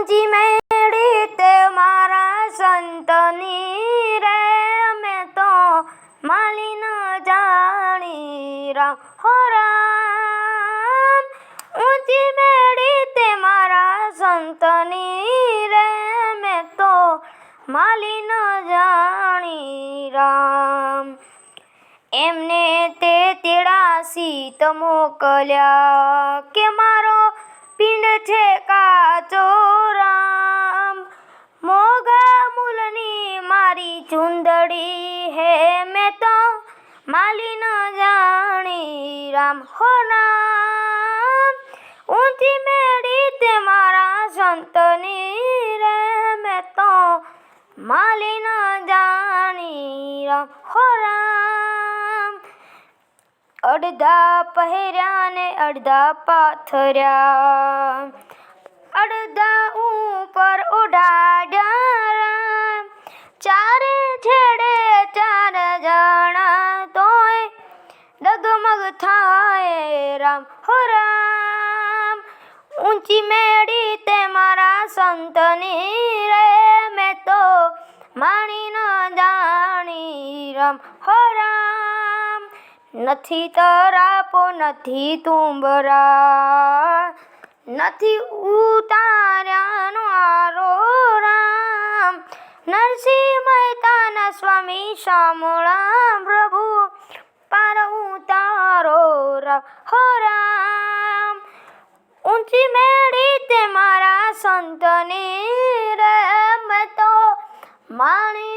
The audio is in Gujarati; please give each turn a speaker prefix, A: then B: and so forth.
A: ઊંચી મેળી તે મારા સંતની રે, મેં તો માલી ન જાણી રામ હો રામ. ઊંચી મેળી તે મારા સંતની રે, મેં તો માલી ન જાણી રામ. એમને તે 83 મોકલ્યા કે મારો પિંડ છે કાચો રામ. મોગા મૂલની મારી ચુંદડી હે, મેં તો માલી ન જાણી રામ હો રામ. ઊંચી મેળી તે મારા સંતની રે, મેં તો માલી ન જાણી રામ હો રામ. અડધા પહેર્યા ને અડધા પાથર્યા, અડધા ઉપર ઉડાડ્યા રામ. ચારે છેડે 4 જણા તોય ડગમગ થાય રામ હો રામ. ઊંચી મેળી તે મારા સંતની રે, મેં તો માણી ન જાણી રામ હો રામ. નથી તરાપો નથી તુંબરા, નથી ઉતાર્યાનો આરો રામ. નરસિંહ મહેતાના સ્વામી શામળા પ્રભુ પાર ઉતારો રામ હો રામ. ઊંચી મેળી તે મારા સંતની રે, મેં તો માણી